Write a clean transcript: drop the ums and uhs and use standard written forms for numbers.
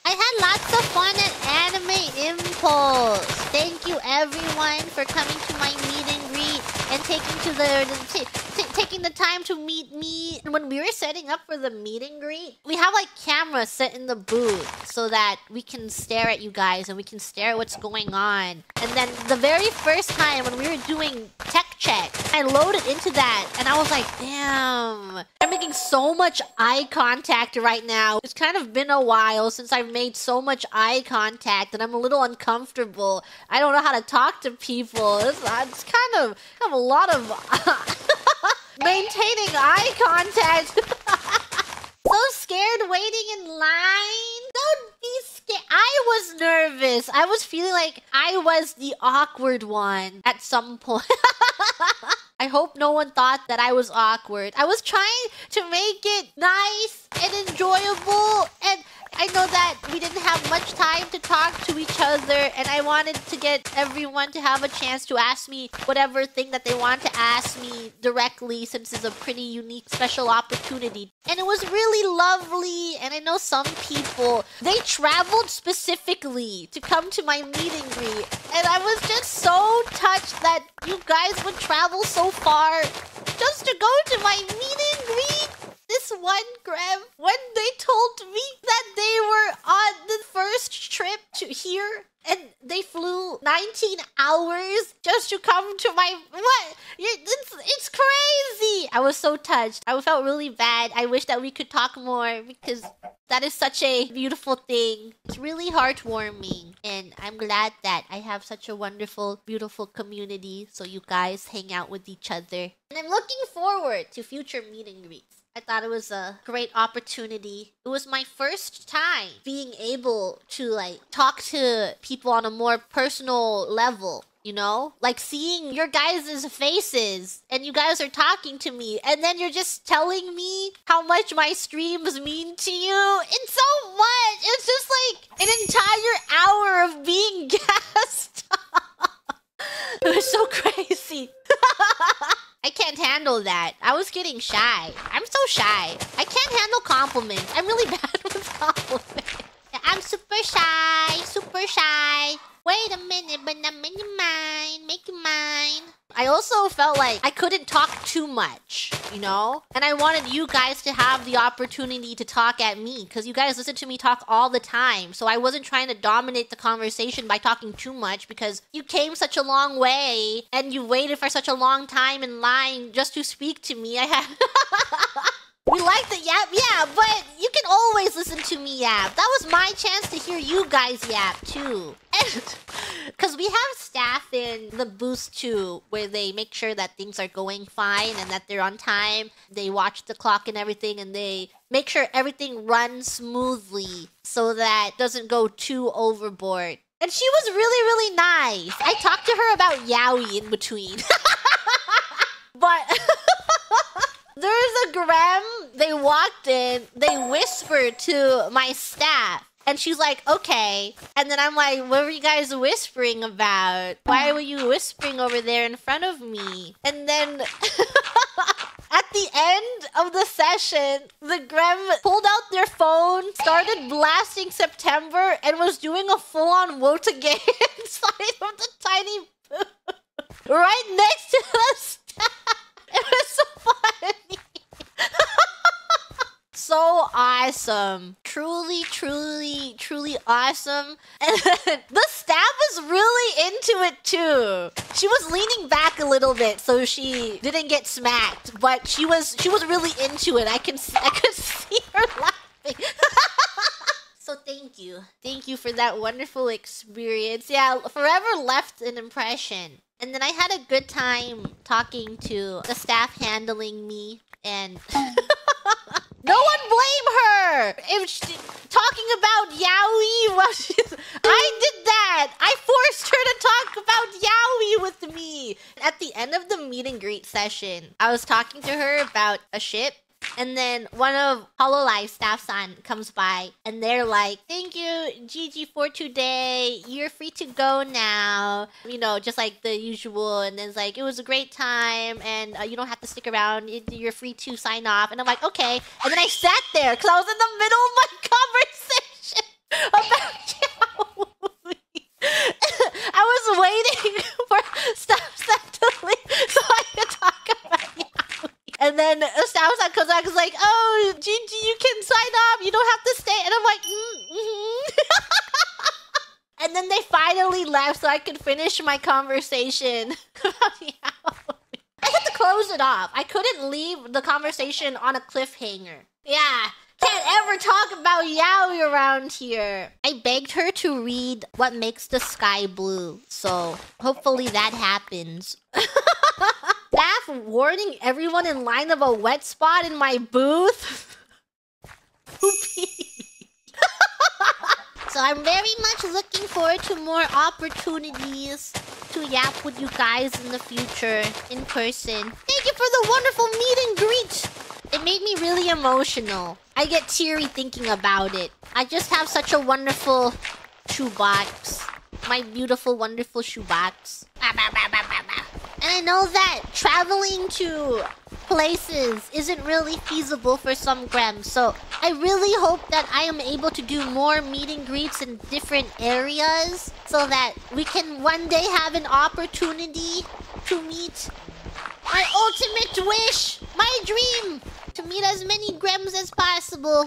I had lots of fun at Anime Impulse. Thank you everyone for coming to my meet and greet and taking the time to meet me. When we were setting up for the meet and greet, we have like cameras set in the booth so that we can stare at you guys and we can stare at what's going on. And then the very first time when we were doing tech check, I loaded into that and I was like, damn, I'm making so much eye contact right now. It's kind of been a while since I've made so much eye contact and I'm a little uncomfortable. I don't know how to talk to people. It's kind of a lot of maintaining eye contact. So scared waiting in line. Don't be scared. I was nervous. I was feeling like I was the awkward one at some point. I hope no one thought that I was awkward. I was trying to make it nice and enjoyable, and I know that we didn't have much time to talk to each other, and I wanted to get everyone to have a chance to ask me whatever thing that they want to ask me directly, since it's a pretty unique, special opportunity. And it was really lovely, and I know some people, they traveled specifically to come to my meet and greet, and I was just so touched that you guys would travel so far just to go to my meet and greet. This one Graham, when they told me that they were on the first trip to here and they flew 19 hours just to come to my... What? It's crazy! I was so touched. I felt really bad. I wish that we could talk more because that is such a beautiful thing. It's really heartwarming. And I'm glad that I have such a wonderful, beautiful community so you guys hang out with each other. And I'm looking forward to future meet and greets. I thought it was a great opportunity. It was my first time being able to like talk to people on a more personal level, you know? Like seeing your guys' faces and you guys are talking to me and then you're just telling me how much my streams mean to you. It's so much! It's just like an entire hour of being guest. It was so crazy. I can't handle that. I was getting shy. I'm so shy. I can't handle compliments. I'm really bad with compliments. I'm super shy. Super shy. Wait a minute, but not make you mine. Make you mine. I also felt like I couldn't talk too much, you know? And I wanted you guys to have the opportunity to talk at me because you guys listen to me talk all the time. So I wasn't trying to dominate the conversation by talking too much because you came such a long way and you waited for such a long time in line just to speak to me. I had... We like the yap, yeah, but you can always listen to me yap. That was my chance to hear you guys yap, too. Because we have staff in the booth, too, where they make sure that things are going fine and that they're on time. They watch the clock and everything, and they make sure everything runs smoothly so that it doesn't go too overboard. And she was really, really nice. I talked to her about Yaoi in between. But... There's a Graham, they walked in, they whispered to my staff. And she's like, okay. And then I'm like, what were you guys whispering about? Why were you whispering over there in front of me? And then at the end of the session, the Graham pulled out their phone, started blasting September, and was doing a full-on Wotage inside of the tiny booth. Right next to the staff. It was so funny. So awesome. Truly, truly, truly awesome. And the staff was really into it too. She was leaning back a little bit so she didn't get smacked, but she was really into it. I could see her laughing. So thank you. Thank you for that wonderful experience. Yeah, forever left an impression. And then I had a good time talking to the staff handling me, and no one blame her! If she, talking about Yaoi, I did that! I forced her to talk about Yaoi with me! At the end of the meet and greet session, I was talking to her about a ship. And then one of Hololive staff-san comes by and they're like, thank you, Gigi, for today. You're free to go now. You know, just like the usual. And then it's like, it was a great time and you don't have to stick around. You're free to sign off. And I'm like, okay. And then I sat there because I was in the middle of my conversation I was like, because I was like, oh, Gigi, you can sign up. You don't have to stay. And I'm like, And then they finally left so I could finish my conversation about Yaoi. I had to close it off. I couldn't leave the conversation on a cliffhanger. Yeah, can't ever talk about Yaoi around here. I begged her to read What Makes the Sky Blue, so hopefully that happens. Staff warning everyone in line of a wet spot in my booth. So I'm very much looking forward to more opportunities to yap with you guys in the future, in person. Thank you for the wonderful meet and greet. It made me really emotional. I get teary thinking about it. I just have such a wonderful shoebox. My beautiful, wonderful shoebox. And I know that traveling to places isn't really feasible for some Grems, so I really hope that I am able to do more meet and greets in different areas so that we can one day have an opportunity to meet my ultimate wish, my dream, to meet as many Grems as possible.